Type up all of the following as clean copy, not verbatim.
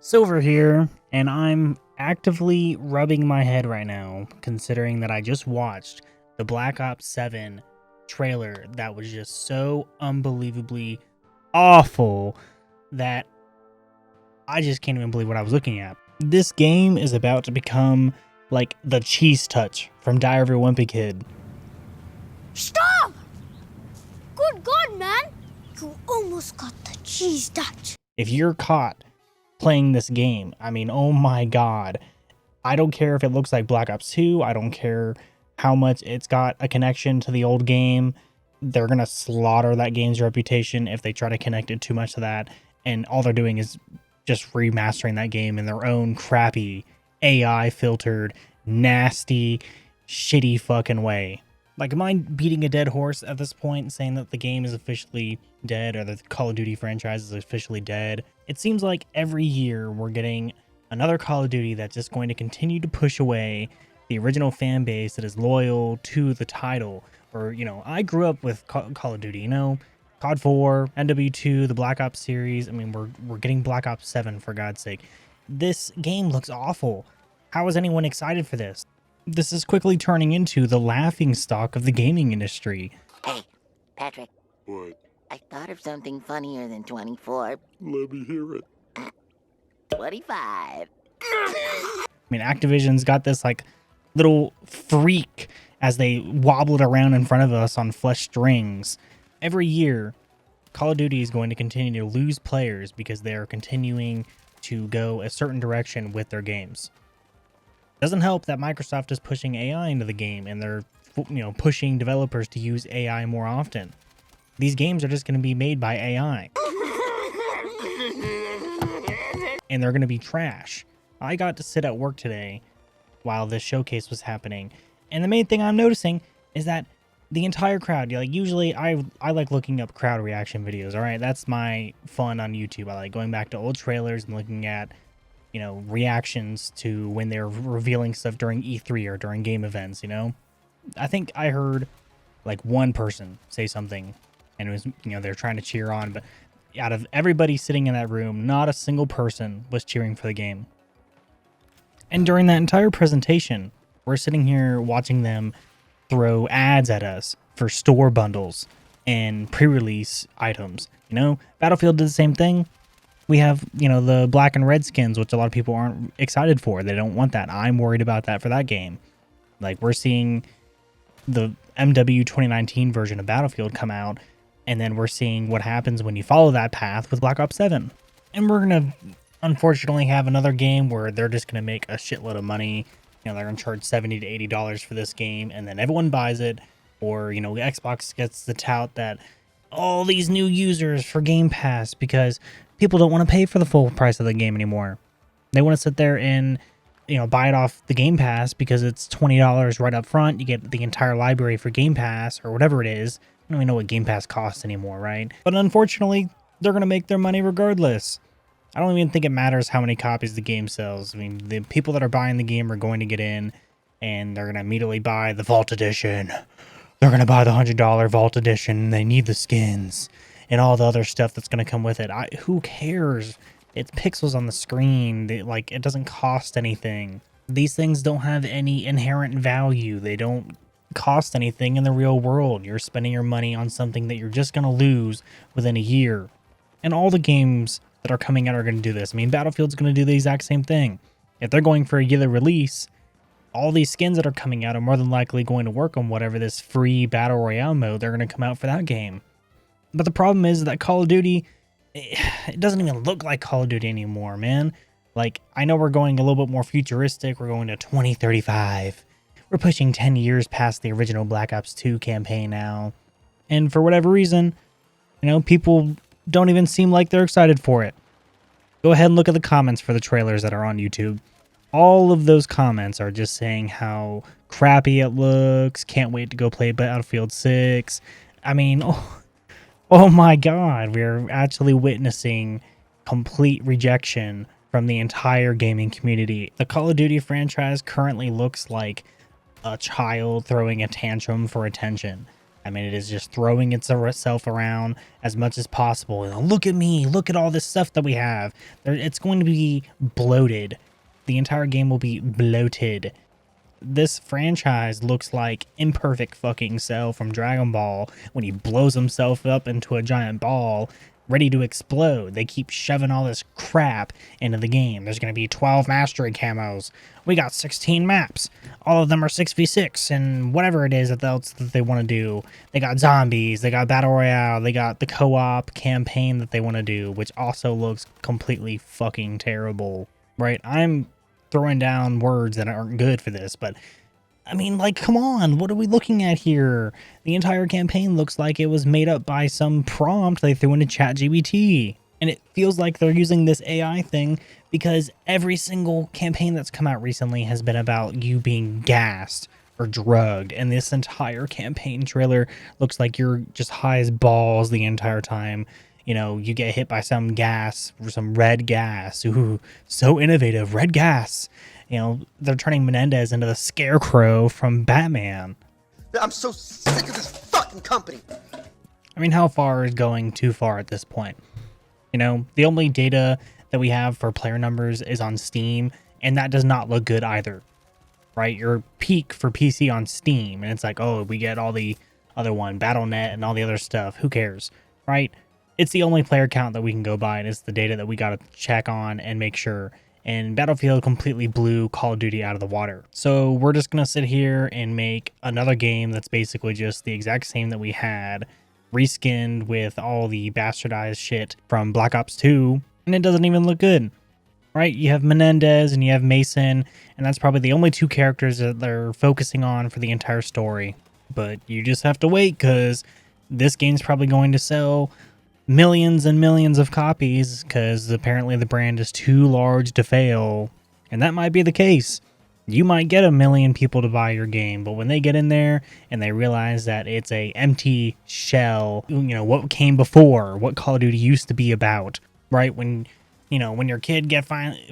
Silver here, and I'm actively rubbing my head right now, considering that I just watched the Black Ops 7 trailer that was just so unbelievably awful that I just can't even believe what I was looking at. This game is about to become like the cheese touch from Diary of a Wimpy Kid. Stop! Good God, man! You almost got the cheese touch. If you're caught playing this game, I mean, oh my god. I don't care if it looks like Black Ops 2. I don't care how much it's got a connection to the old game. They're going to slaughter that game's reputation if they try to connect it too much to that. And all they're doing is just remastering that game in their own crappy, AI filtered, nasty, shitty fucking way. Like, am I beating a dead horse at this point, saying that the game is officially dead or the Call of Duty franchise is officially dead? It seems like every year we're getting another Call of Duty that's just going to continue to push away the original fan base that is loyal to the title. Or, you know, I grew up with Call of Duty, you know, COD 4, MW2, the Black Ops series. I mean, we're getting Black Ops 7, for God's sake. This game looks awful. How is anyone excited for this? This is quickly turning into the laughingstock of the gaming industry. Hey, Patrick. What? I thought of something funnier than 24. Let me hear it. 25. I mean, Activision's got this like little freak as they wobble it around in front of us on flesh strings. Every year, Call of Duty is going to continue to lose players because they are continuing to go a certain direction with their games. Doesn't help that Microsoft is pushing AI into the game and they're, pushing developers to use AI more often. These games are just going to be made by AI. And they're going to be trash. I got to sit at work today while this showcase was happening. And the main thing I'm noticing is that the entire crowd, like usually I like looking up crowd reaction videos. All right, that's my fun on YouTube. I like going back to old trailers and looking at reactions to when they're revealing stuff during E3 or during game events, I think I heard like one person say something and it was, they're trying to cheer on, but out of everybody sitting in that room, not a single person was cheering for the game. And during that entire presentation, we're sitting here watching them throw ads at us for store bundles and pre-release items. Battlefield did the same thing. We have, the black and red skins, which a lot of people aren't excited for. They don't want that. I'm worried about that for that game. Like, we're seeing the MW 2019 version of Battlefield come out, and then we're seeing what happens when you follow that path with Black Ops 7. And we're going to, unfortunately, have another game where they're just going to make a shitload of money. They're going to charge $70 to $80 for this game, and then everyone buys it. Or, Xbox gets the tout that all these new users for Game Pass because people don't want to pay for the full price of the game anymore. They want to sit there and, buy it off the Game Pass because it's $20 right up front. You get the entire library for Game Pass or whatever it is. I don't even know what Game Pass costs anymore, right? But unfortunately, they're going to make their money regardless. I don't even think it matters how many copies the game sells. I mean, the people that are buying the game are going to get in and they're going to immediately buy the Vault Edition. They're going to buy the $100 Vault Edition. They need the skins and all the other stuff that's going to come with it. Who cares? It's pixels on the screen. It doesn't cost anything. These things don't have any inherent value. They don't cost anything in the real world. You're spending your money on something that you're just going to lose within a year. And all the games that are coming out are going to do this. I mean, Battlefield's going to do the exact same thing. If they're going for a yearly release, all these skins that are coming out are more than likely going to work on whatever this free Battle Royale mode they're going to come out for that game. But the problem is that Call of Duty, it doesn't even look like Call of Duty anymore, man. Like, I know we're going a little bit more futuristic. We're going to 2035. We're pushing 10 years past the original Black Ops 2 campaign now. And for whatever reason, people don't even seem like they're excited for it. Go ahead and look at the comments for the trailers that are on YouTube. All of those comments are just saying how crappy it looks, can't wait to go play Battlefield 6. I mean, oh my god, we're actually witnessing complete rejection from the entire gaming community. The Call of Duty franchise currently looks like a child throwing a tantrum for attention. I mean, it is just throwing itself around as much as possible. You know, look at me, look at all this stuff that we have. It's going to be bloated. The entire game will be bloated. This franchise looks like Imperfect fucking Cell from Dragon Ball when he blows himself up into a giant ball ready to explode. They keep shoving all this crap into the game. There's going to be 12 mastery camos. We got 16 maps. All of them are 6v6 and whatever it is else that they want to do. They got zombies, they got battle royale, they got the co-op campaign that they want to do, which also looks completely fucking terrible, right? I'm throwing down words that aren't good for this, but I mean, like, come on, what are we looking at here? The entire campaign looks like it was made up by some prompt they threw into ChatGPT, and it feels like they're using this AI thing because every single campaign that's come out recently has been about you being gassed or drugged, and this entire campaign trailer looks like you're just high as balls the entire time. You know, you get hit by some gas, some red gas. Ooh, so innovative, red gas. You know, they're turning Menendez into the Scarecrow from Batman. I'm so sick of this fucking company. I mean, how far is going too far at this point? You know, the only data that we have for player numbers is on Steam, and that does not look good either, right? Your peak for PC on Steam, and it's like, oh, we get all the other one, Battle.net and all the other stuff. Who cares, right? It's the only player count that we can go by, and it's the data that we got to check on and make sure. And Battlefield completely blew Call of Duty out of the water. So we're just going to sit here and make another game that's basically just the exact same that we had, reskinned with all the bastardized shit from Black Ops 2, and it doesn't even look good, right? You have Menendez and you have Mason, and that's probably the only two characters that they're focusing on for the entire story. But you just have to wait, because this game's probably going to sell millions and millions of copies, because apparently the brand is too large to fail. And that might be the case. You might get 1 million people to buy your game, but when they get in there and they realize that it's a empty shell, you know, what came before, what Call of Duty used to be about, right? When, you know, when your kid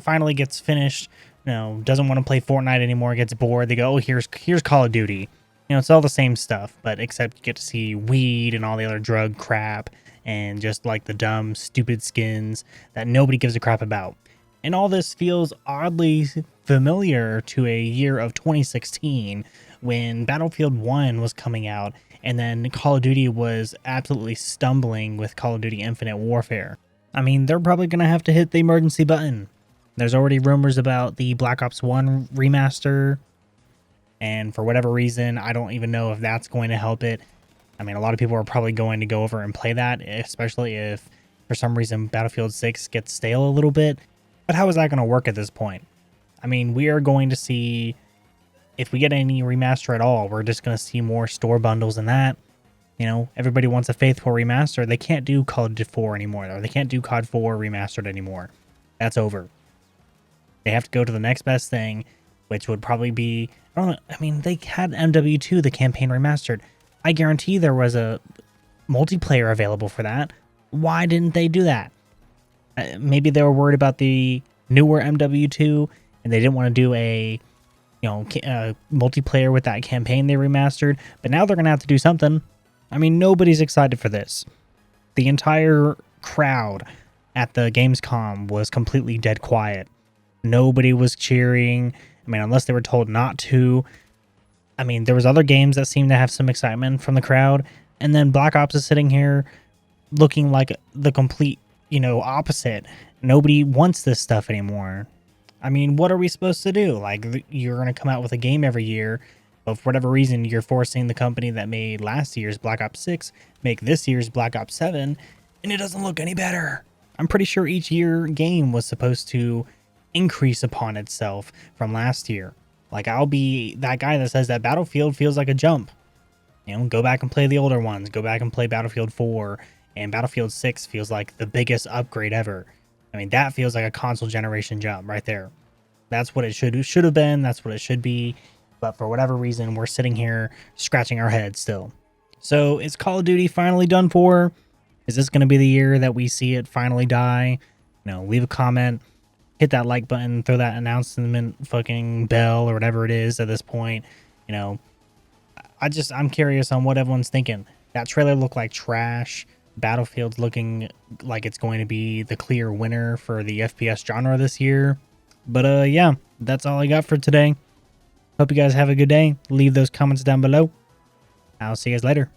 finally gets finished, you know, doesn't want to play Fortnite anymore, gets bored, they go, oh, here's Call of Duty. You know, it's all the same stuff, but except you get to see weed and all the other drug crap, and just like the dumb, stupid skins that nobody gives a crap about. And all this feels oddly familiar to a year of 2016 when Battlefield 1 was coming out, and then Call of Duty was absolutely stumbling with Call of Duty Infinite Warfare. I mean, they're probably going to have to hit the emergency button. There's already rumors about the Black Ops 1 remaster, and for whatever reason, I don't even know if that's going to help it. I mean, a lot of people are probably going to go over and play that, especially if for some reason Battlefield 6 gets stale a little bit. But how is that going to work at this point? I mean, we are going to see, if we get any remaster at all, we're just going to see more store bundles and that. You know, everybody wants a faithful remaster. They can't do Call of Duty 4 anymore, or they can't do COD 4 remastered anymore. That's over. They have to go to the next best thing, which would probably be, I don't know, I mean, they had MW2, the campaign remastered. I guarantee there was a multiplayer available for that. Why didn't they do that? Maybe they were worried about the newer MW2 and they didn't want to do a, you know, multiplayer with that campaign they remastered. But now they're going to have to do something. I mean, nobody's excited for this. The entire crowd at the Gamescom was completely dead quiet. Nobody was cheering. I mean, unless they were told not to. I mean, there was other games that seemed to have some excitement from the crowd, and then Black Ops is sitting here looking like the complete, you know, opposite. Nobody wants this stuff anymore. I mean, what are we supposed to do? Like, you're going to come out with a game every year, but for whatever reason, you're forcing the company that made last year's Black Ops 6 make this year's Black Ops 7, and it doesn't look any better. I'm pretty sure each year game was supposed to increase upon itself from last year. Like, I'll be that guy that says that Battlefield feels like a jump. You know, go back and play the older ones. Go back and play Battlefield 4. And Battlefield 6 feels like the biggest upgrade ever. I mean, that feels like a console generation jump right there. That's what it should have been. That's what it should be. But for whatever reason, we're sitting here scratching our heads still. So is Call of Duty finally done for? Is this going to be the year that we see it finally die? You know, leave a comment. Hit that like button, throw that announcement fucking bell or whatever it is at this point. You know, I'm curious on what everyone's thinking. That trailer looked like trash. Battlefield's looking like it's going to be the clear winner for the FPS genre this year. But yeah, that's all I got for today. Hope you guys have a good day. Leave those comments down below. I'll see you guys later.